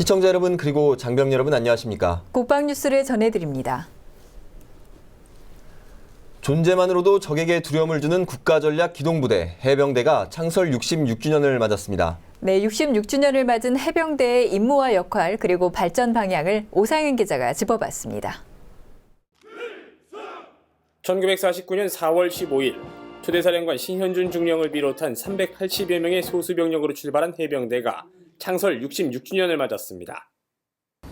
시청자 여러분 그리고 장병 여러분 안녕하십니까? 국방뉴스를 전해드립니다. 존재만으로도 적에게 두려움을 주는 국가전략 기동부대 해병대가 창설 66주년을 맞았습니다. 네, 66주년을 맞은 해병대의 임무와 역할 그리고 발전 방향을 오상현 기자가 짚어봤습니다. 1949년 4월 15일 초대사령관 신현준 중령을 비롯한 380여 명의 소수병력으로 출발한 해병대가 창설 66주년을 맞았습니다.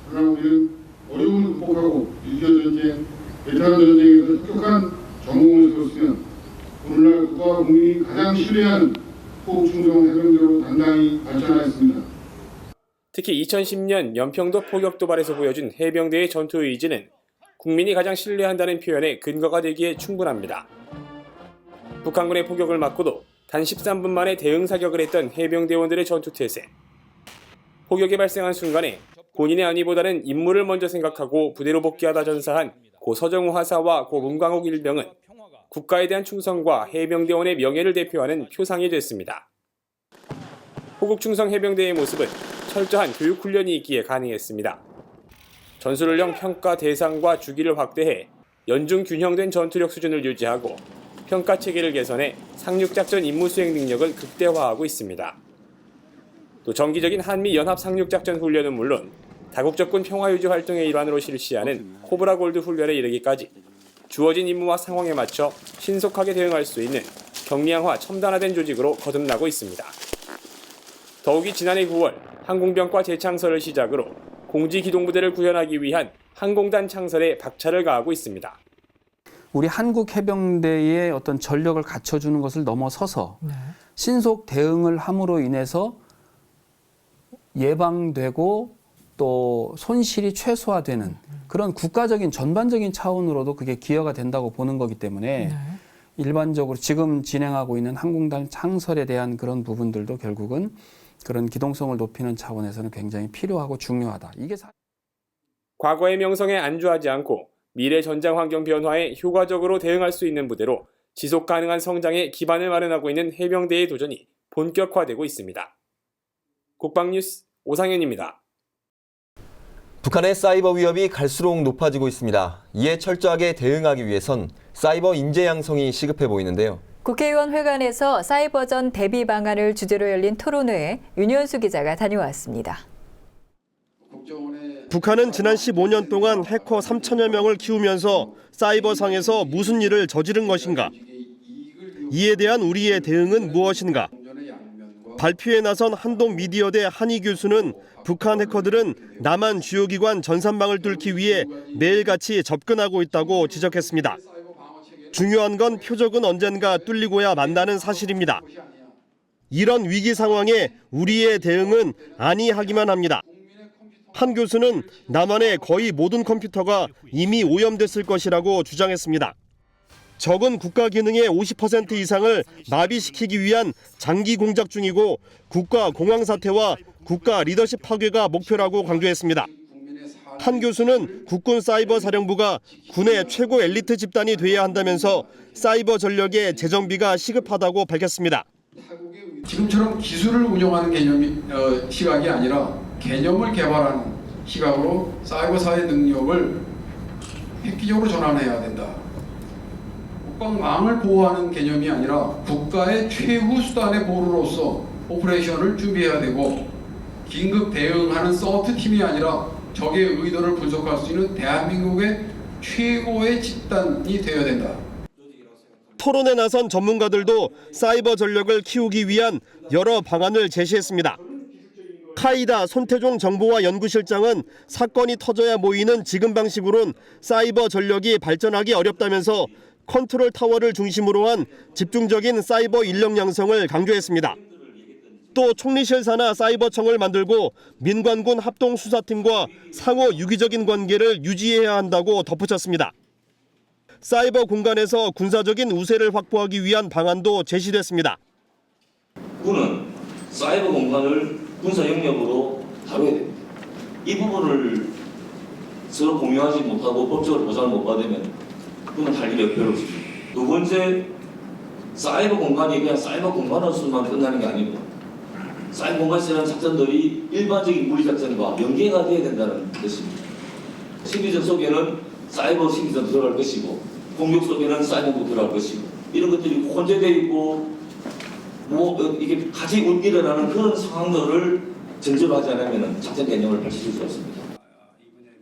그러나 우리는 어려움을 극복하고 6.25 전쟁, 베트남 전쟁에서 혁혁한 전공을 세웠으면 오늘날 국가와 국민이 가장 신뢰하는 호국충성 해병대로 단단히 발전하였습니다. 특히 2010년 연평도 포격 도발에서 보여준 해병대의 전투 의지는 국민이 가장 신뢰한다는 표현에 근거가 되기에 충분합니다. 북한군의 포격을 맞고도 단 13분 만에 대응 사격을 했던 해병대원들의 전투태세. 포격이 발생한 순간에 본인의 안위보다는 임무를 먼저 생각하고 부대로 복귀하다 전사한 고 서정우 하사와 고 문광옥 일병은 국가에 대한 충성과 해병대원의 명예를 대표하는 표상이 됐습니다. 호국충성 해병대의 모습은 철저한 교육훈련이 있기에 가능했습니다. 전술훈련 평가 대상과 주기를 확대해 연중 균형된 전투력 수준을 유지하고 평가 체계를 개선해 상륙작전 임무 수행 능력을 극대화하고 있습니다. 또 정기적인 한미 연합 상륙작전 훈련은 물론 다국적군 평화유지 활동의 일환으로 실시하는 코브라 골드 훈련에 이르기까지 주어진 임무와 상황에 맞춰 신속하게 대응할 수 있는 경량화 첨단화된 조직으로 거듭나고 있습니다. 더욱이 지난해 9월 항공병과 재창설을 시작으로 공지기동부대를 구현하기 위한 항공단 창설에 박차를 가하고 있습니다. 우리 한국 해병대의 어떤 전력을 갖춰주는 것을 넘어서서 신속 대응을 함으로 인해서 예방되고 또 손실이 최소화되는 그런 국가적인 전반적인 차원으로도 그게 기여가 된다고 보는 거기 때문에 일반적으로 지금 진행하고 있는 항공단 창설에 대한 그런 부분들도 결국은 그런 기동성을 높이는 차원에서는 굉장히 필요하고 중요하다. 과거의 명성에 안주하지 않고 미래 전장 환경 변화에 효과적으로 대응할 수 있는 부대로 지속 가능한 성장의 기반을 마련하고 있는 해병대의 도전이 본격화되고 있습니다. 국방뉴스 오상현입니다. 북한의 사이버 위협이 갈수록 높아지고 있습니다. 이에 철저하게 대응하기 위해선 사이버 인재 양성이 시급해 보이는데요. 국회의원 회관에서 사이버전 대비 방안을 주제로 열린 토론회에 윤현수 기자가 다녀왔습니다. 북한은 지난 15년 동안 해커 3천여 명을 키우면서 사이버상에서 무슨 일을 저지른 것인가? 이에 대한 우리의 대응은 무엇인가? 발표에 나선 한동미디어대 한희 교수는 북한 해커들은 남한 주요 기관 전산망을 뚫기 위해 매일같이 접근하고 있다고 지적했습니다. 중요한 건 표적은 언젠가 뚫리고야 만다는 사실입니다. 이런 위기 상황에 우리의 대응은 아니하기만 합니다. 한 교수는 남한의 거의 모든 컴퓨터가 이미 오염됐을 것이라고 주장했습니다. 적은 국가 기능의 50% 이상을 마비시키기 위한 장기 공작 중이고 국가 공황 사태와 국가 리더십 파괴가 목표라고 강조했습니다. 한 교수는 국군 사이버 사령부가 군의 최고 엘리트 집단이 돼야 한다면서 사이버 전력의 재정비가 시급하다고 밝혔습니다. 지금처럼 기술을 운영하는 시각이 아니라 개념을 개발하는 시각으로 사이버사의 능력을 획기적으로 전환해야 된다. 국방망을 보호하는 개념이 아니라 국가의 최후 수단의 보루로서 오퍼레이션을 준비해야 되고 긴급 대응하는 서트 팀이 아니라 적의 의도를 분석할 수 있는 대한민국의 최고의 집단이 되어야 된다. 토론에 나선 전문가들도 사이버 전력을 키우기 위한 여러 방안을 제시했습니다. 카이다 손태종 정보화 연구실장은 사건이 터져야 모이는 지금 방식으로는 사이버 전력이 발전하기 어렵다면서 컨트롤 타워를 중심으로 한 집중적인 사이버 인력 양성을 강조했습니다. 또 총리실 산하 사이버청을 만들고 민관군 합동수사팀과 상호 유기적인 관계를 유지해야 한다고 덧붙였습니다. 사이버 공간에서 군사적인 우세를 확보하기 위한 방안도 제시됐습니다. 군은 사이버 공간을 군사 영역으로 다뤄야 됩니다. 이 부분을 서로 공유하지 못하고 법적으로 보장을 못 받으면 그건 할 일이 별로 없습니다. 두 번째, 사이버 공간이 그냥 사이버 공간으로서만 끝나는 게 아니고 사이버 공간에서 하는 작전들이 일반적인 물리 작전과 연계가 되어야 된다는 것입니다. 심리전 속에는 사이버 심리전 들어갈 것이고 공격 속에는 사이버도 들어갈 것이고 이런 것들이 혼재되어 있고 이게 같이 일어나는 그런 상황들을 전제로 하지 않으면 작전 개념을 밝힐 수 없습니다.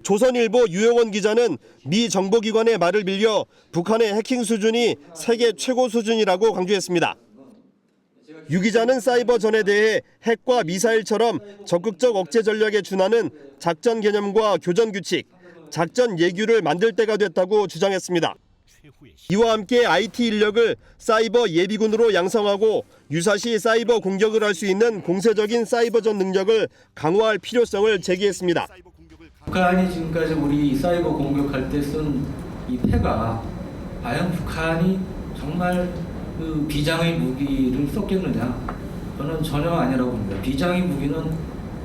조선일보 유영원 기자는 미 정보기관의 말을 빌려 북한의 해킹 수준이 세계 최고 수준이라고 강조했습니다. 유 기자는 사이버전에 대해 핵과 미사일처럼 적극적 억제 전략에 준하는 작전 개념과 교전 규칙, 작전 예규를 만들 때가 됐다고 주장했습니다. 이와 함께 IT 인력을 사이버 예비군으로 양성하고 유사시 사이버 공격을 할 수 있는 공세적인 사이버전 능력을 강화할 필요성을 제기했습니다. 북한이 지금까지 우리 사이버 공격할 때 쓴 이 패가 과연 북한이 정말 그 비장의 무기를 썼겠느냐? 저는 전혀 아니라고 봅니다. 비장의 무기는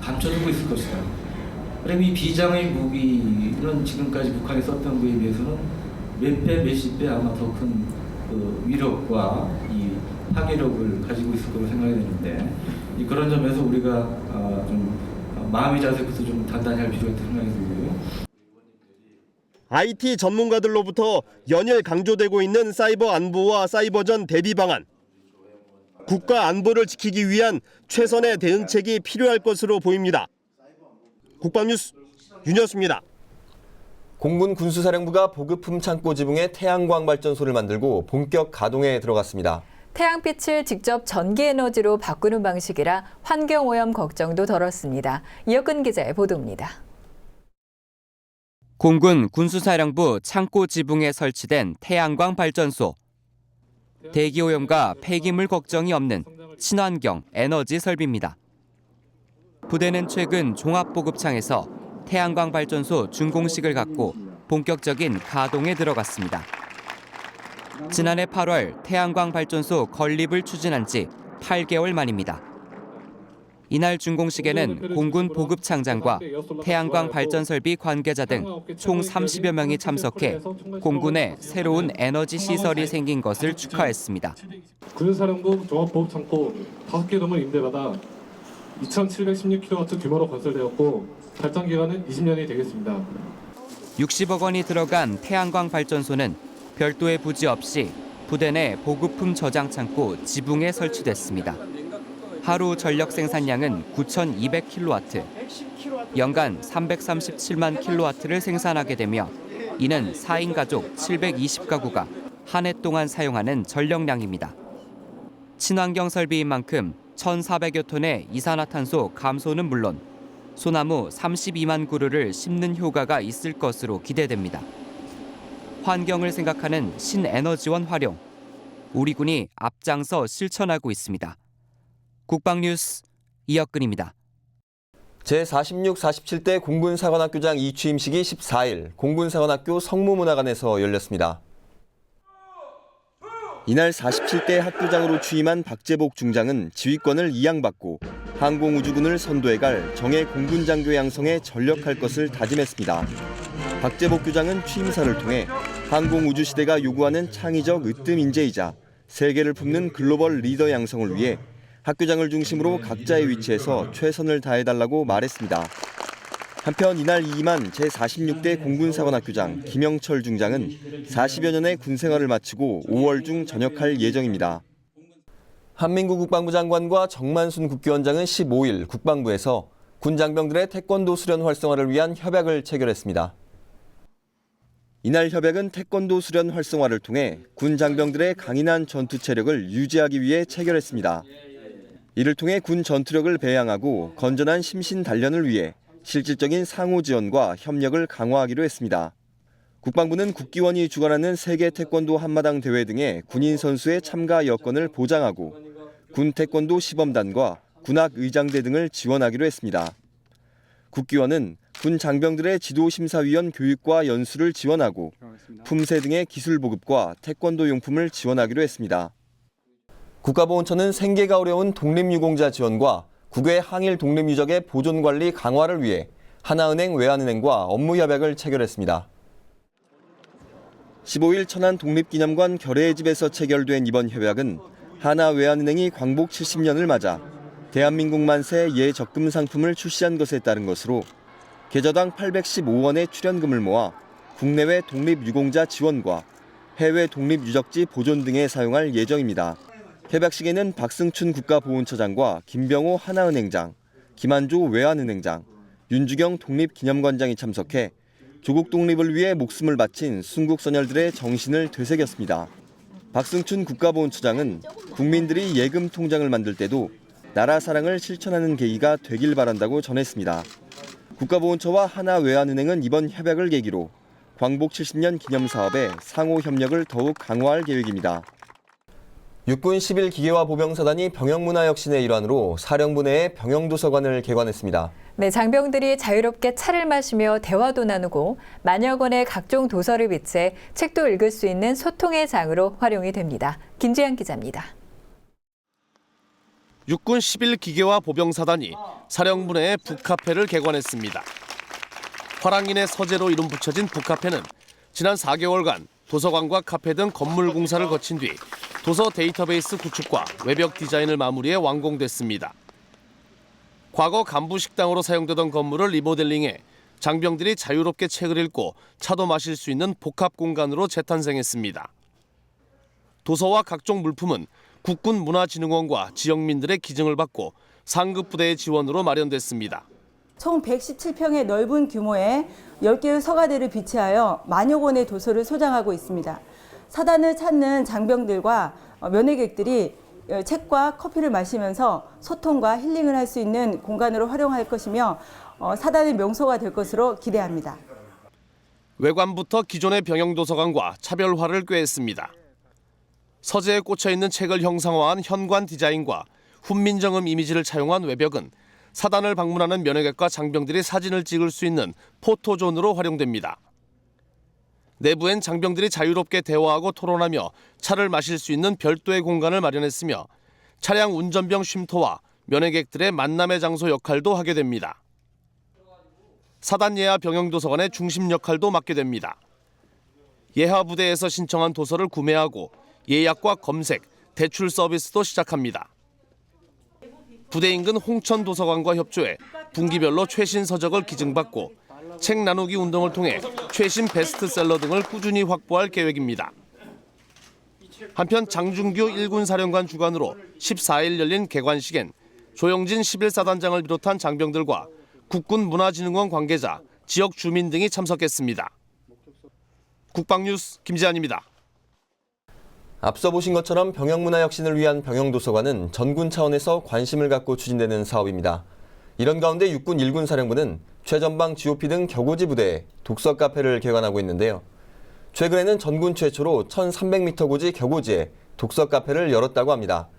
감춰두고 있을 것이다. 그럼 이 비장의 무기는 지금까지 북한이 썼던 거에 비해서는 몇 배, 몇십 배 아마 더 큰 그 위력과 이 파괴력을 가지고 있을 거라고 생각이 되는데 그런 점에서 우리가 좀 마음의 자세부터 좀 단단히 할 필요가 있다고 생각이 들고요. IT 전문가들로부터 연일 강조되고 있는 사이버 안보와 사이버전 대비 방안. 국가 안보를 지키기 위한 최선의 대응책이 필요할 것으로 보입니다. 국방뉴스 윤여수입니다. 공군 군수사령부가 보급품 창고 지붕에 태양광 발전소를 만들고 본격 가동에 들어갔습니다. 태양빛을 직접 전기에너지로 바꾸는 방식이라 환경오염 걱정도 덜었습니다. 이혁근 기자의 보도입니다. 공군 군수사령부 창고 지붕에 설치된 태양광 발전소. 대기오염과 폐기물 걱정이 없는 친환경 에너지 설비입니다. 부대는 최근 종합보급창에서 태양광 발전소 준공식을 갖고 본격적인 가동에 들어갔습니다. 지난해 8월 태양광 발전소 건립을 추진한 지 8개월 만입니다. 이날 준공식에는 공군 보급창장과 태양광 발전 설비 관계자 등 총 30여 명이 참석해 공군에 새로운 에너지 시설이 생긴 것을 축하했습니다. 군사령부 종합보급창고 5개 동을 임대받아 2,716kW 규모로 건설되었고 발전 기간은 20년이 되겠습니다. 60억 원이 들어간 태양광 발전소는 별도의 부지 없이 부대 내 보급품 저장 창고 지붕에 설치됐습니다. 하루 전력 생산량은 9,200kW, 연간 337만 kW를 생산하게 되며 이는 4인 가족 720가구가 한 해 동안 사용하는 전력량입니다. 친환경 설비인 만큼 1,400여 톤의 이산화탄소 감소는 물론 소나무 32만 그루를 심는 효과가 있을 것으로 기대됩니다. 환경을 생각하는 신에너지원 활용, 우리 군이 앞장서 실천하고 있습니다. 국방뉴스 이혁근입니다. 제46, 47대 공군사관학교장 이취임식이 14일 공군사관학교 성무문화관에서 열렸습니다. 이날 47대 학교장으로 취임한 박재복 중장은 지휘권을 이양받고 항공우주군을 선도해갈 정예 공군장교 양성에 전력할 것을 다짐했습니다. 박재복 교장은 취임사를 통해 항공우주시대가 요구하는 창의적 으뜸 인재이자 세계를 품는 글로벌 리더 양성을 위해 학교장을 중심으로 각자의 위치에서 최선을 다해달라고 말했습니다. 한편 이날 이임한 제46대 공군사관학교장 김영철 중장은 40여 년의 군생활을 마치고 5월 중 전역할 예정입니다. 한민구 국방부 장관과 정만순 국교원장은 15일 국방부에서 군 장병들의 태권도 수련 활성화를 위한 협약을 체결했습니다. 이날 협약은 태권도 수련 활성화를 통해 군 장병들의 강인한 전투 체력을 유지하기 위해 체결했습니다. 이를 통해 군 전투력을 배양하고 건전한 심신 단련을 위해 실질적인 상호 지원과 협력을 강화하기로 했습니다. 국방부는 국기원이 주관하는 세계 태권도 한마당 대회 등의 군인 선수의 참가 여건을 보장하고 군 태권도 시범단과 군악 의장대 등을 지원하기로 했습니다. 국기원은 군 장병들의 지도심사위원 교육과 연수를 지원하고 품새 등의 기술 보급과 태권도 용품을 지원하기로 했습니다. 국가보훈처는 생계가 어려운 독립유공자 지원과 국외 항일 독립유적의 보존관리 강화를 위해 하나은행, 외환은행과 업무 협약을 체결했습니다. 15일 천안 독립기념관 결의의 집에서 체결된 이번 협약은 하나 외환은행이 광복 70년을 맞아 대한민국 만세 예적금 상품을 출시한 것에 따른 것으로 계좌당 815원의 출연금을 모아 국내외 독립유공자 지원과 해외 독립유적지 보존 등에 사용할 예정입니다. 협약식에는 박승춘 국가보훈처장과 김병호 하나은행장, 김한조 외환은행장, 윤주경 독립기념관장이 참석해 조국 독립을 위해 목숨을 바친 순국선열들의 정신을 되새겼습니다. 박승춘 국가보훈처장은 국민들이 예금 통장을 만들 때도 나라 사랑을 실천하는 계기가 되길 바란다고 전했습니다. 국가보훈처와 하나외환은행은 이번 협약을 계기로 광복 70년 기념사업에 상호 협력을 더욱 강화할 계획입니다. 육군 11 기계화 보병사단이 병영문화혁신의 일환으로 사령부 내에 병영도서관을 개관했습니다. 네, 장병들이 자유롭게 차를 마시며 대화도 나누고 만여 권의 각종 도서를 비치해 책도 읽을 수 있는 소통의 장으로 활용이 됩니다. 김지현 기자입니다. 육군 11 기계화 보병사단이 사령부 내에 북카페를 개관했습니다. 화랑인의 서재로 이름 붙여진 북카페는 지난 4개월간 도서관과 카페 등 건물 공사를 거친 뒤 도서 데이터베이스 구축과 외벽 디자인을 마무리해 완공됐습니다. 과거 간부 식당으로 사용되던 건물을 리모델링해 장병들이 자유롭게 책을 읽고 차도 마실 수 있는 복합 공간으로 재탄생했습니다. 도서와 각종 물품은 국군문화진흥원과 지역민들의 기증을 받고 상급 부대의 지원으로 마련됐습니다. 총 117평의 넓은 규모의 10개의 서가대를 비치하여 만여 권의 도서를 소장하고 있습니다. 사단을 찾는 장병들과 면회객들이 책과 커피를 마시면서 소통과 힐링을 할 수 있는 공간으로 활용할 것이며 사단의 명소가 될 것으로 기대합니다. 외관부터 기존의 병영도서관과 차별화를 꾀했습니다. 서재에 꽂혀있는 책을 형상화한 현관 디자인과 훈민정음 이미지를 차용한 외벽은 사단을 방문하는 면회객과 장병들이 사진을 찍을 수 있는 포토존으로 활용됩니다. 내부엔 장병들이 자유롭게 대화하고 토론하며 차를 마실 수 있는 별도의 공간을 마련했으며 차량 운전병 쉼터와 면회객들의 만남의 장소 역할도 하게 됩니다. 사단 예하 병영도서관의 중심 역할도 맡게 됩니다. 예하 부대에서 신청한 도서를 구매하고 예약과 검색, 대출 서비스도 시작합니다. 부대 인근 홍천도서관과 협조해 분기별로 최신 서적을 기증받고 책 나누기 운동을 통해 최신 베스트셀러 등을 꾸준히 확보할 계획입니다. 한편 장준규 1군 사령관 주관으로 14일 열린 개관식엔 조영진 11사단장을 비롯한 장병들과 국군문화진흥원 관계자, 지역 주민 등이 참석했습니다. 국방뉴스 김지한입니다. 앞서 보신 것처럼 병영문화혁신을 위한 병영도서관은 전군 차원에서 관심을 갖고 추진되는 사업입니다. 이런 가운데 육군 1군 사령부는 최전방 GOP 등 격오지 부대에 독서 카페를 개관하고 있는데요. 최근에는 전군 최초로 1300m 고지 격오지에 독서 카페를 열었다고 합니다.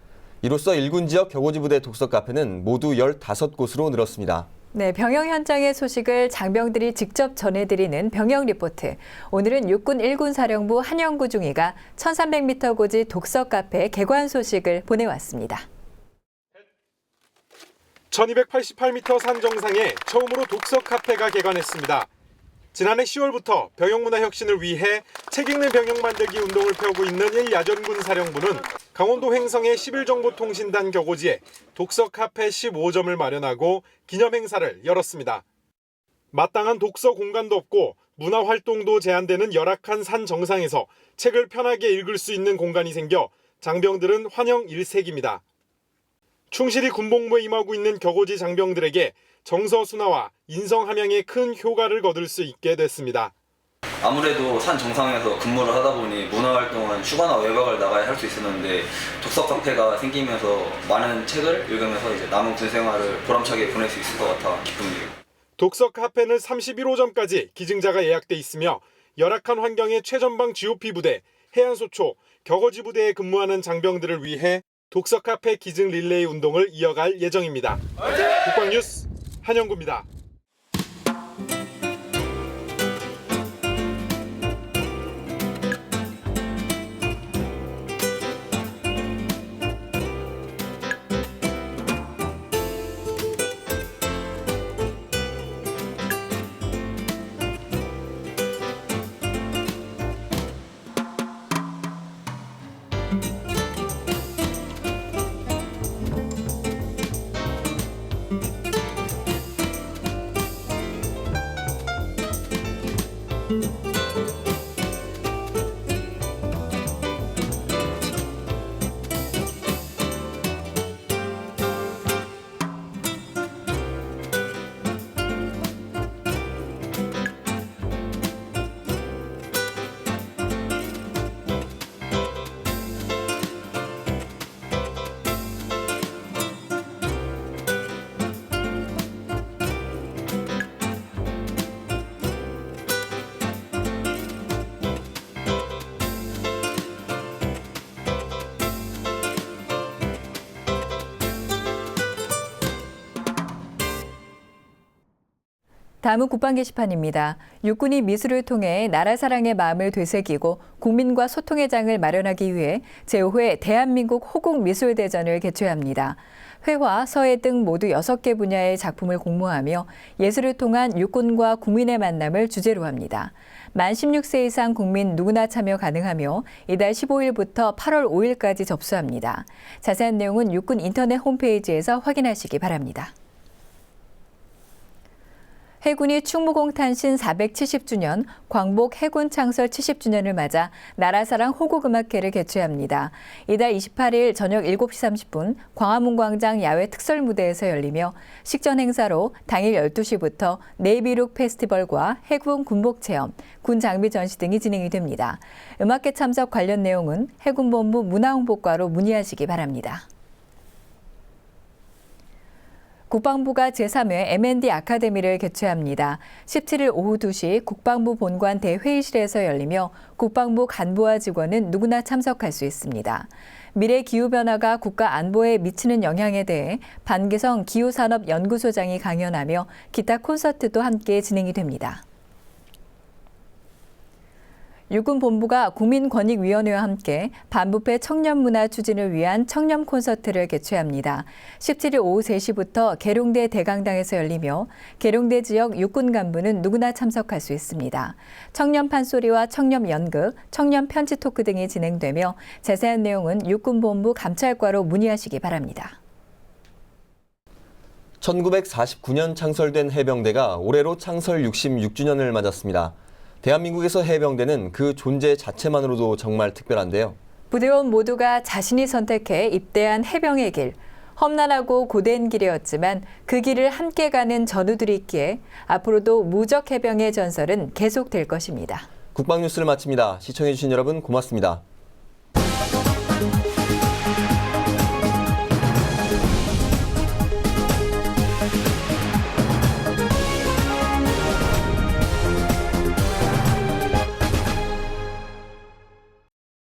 이로써 1군 지역 격오지 부대 독서 카페는 모두 15곳으로 늘었습니다. 네, 병영 현장의 소식을 장병들이 직접 전해드리는 병영 리포트. 오늘은 육군 1군 사령부 한영구 중위가 1300m 고지 독서 카페 개관 소식을 보내왔습니다. 1288m 산 정상에 처음으로 독서 카페가 개관했습니다. 지난해 10월부터 병영문화혁신을 위해 책 읽는 병영 만들기 운동을 펴고 있는 1야전군 사령부는 강원도 횡성의 11정보통신단 격오지에 독서 카페 15점을 마련하고 기념 행사를 열었습니다. 마땅한 독서 공간도 없고 문화활동도 제한되는 열악한 산 정상에서 책을 편하게 읽을 수 있는 공간이 생겨 장병들은 환영 일색입니다. 충실히 군복무에 임하고 있는 격오지 장병들에게 정서 순화와 인성 함양에 큰 효과를 거둘 수 있게 됐습니다. 아무래도 산 정상에서 근무를 하다 보니 문화활동은 휴가나 외박을 나가야 할 수 있었는데 독서 카페가 생기면서 많은 책을 읽으면서 이제 남은 군 생활을 보람차게 보낼 수 있을 것 같아 기쁩니다. 독서 카페는 31호점까지 기증자가 예약돼 있으며 열악한 환경의 최전방 GOP 부대, 해안소초, 격오지 부대에 근무하는 장병들을 위해 독서 카페 기증 릴레이 운동을 이어갈 예정입니다. 국방뉴스 한영구입니다. 다음은 국방 게시판입니다. 육군이 미술을 통해 나라 사랑의 마음을 되새기고 국민과 소통의 장을 마련하기 위해 제5회 대한민국 호국미술대전을 개최합니다. 회화, 서예 등 모두 6개 분야의 작품을 공모하며 예술을 통한 육군과 국민의 만남을 주제로 합니다. 만 16세 이상 국민 누구나 참여 가능하며 이달 15일부터 8월 5일까지 접수합니다. 자세한 내용은 육군 인터넷 홈페이지에서 확인하시기 바랍니다. 해군이 충무공탄신 470주년, 광복 해군 창설 70주년을 맞아 나라사랑 호국음악회를 개최합니다. 이달 28일 저녁 7시 30분 광화문광장 야외 특설무대에서 열리며 식전 행사로 당일 12시부터 네이비룩 페스티벌과 해군 군복체험, 군 장비 전시 등이 진행이 됩니다. 음악회 참석 관련 내용은 해군본부 문화홍보과로 문의하시기 바랍니다. 국방부가 제3회 M&D 아카데미를 개최합니다. 17일 오후 2시 국방부 본관 대회의실에서 열리며 국방부 간부와 직원은 누구나 참석할 수 있습니다. 미래 기후변화가 국가 안보에 미치는 영향에 대해 반기성 기후산업연구소장이 강연하며 기타 콘서트도 함께 진행이 됩니다. 육군본부가 국민권익위원회와 함께 반부패 청년문화 추진을 위한 청년 콘서트를 개최합니다. 17일 오후 3시부터 계룡대 대강당에서 열리며 계룡대 지역 육군 간부는 누구나 참석할 수 있습니다. 청년 판소리와 청년 연극, 청년 편지 토크 등이 진행되며 자세한 내용은 육군본부 감찰과로 문의하시기 바랍니다. 1949년 창설된 해병대가 올해로 창설 66주년을 맞았습니다. 대한민국에서 해병대는 그 존재 자체만으로도 정말 특별한데요. 부대원 모두가 자신이 선택해 입대한 해병의 길, 험난하고 고된 길이었지만 그 길을 함께 가는 전우들이 있기에 앞으로도 무적 해병의 전설은 계속될 것입니다. 국방뉴스를 마칩니다. 시청해주신 여러분 고맙습니다.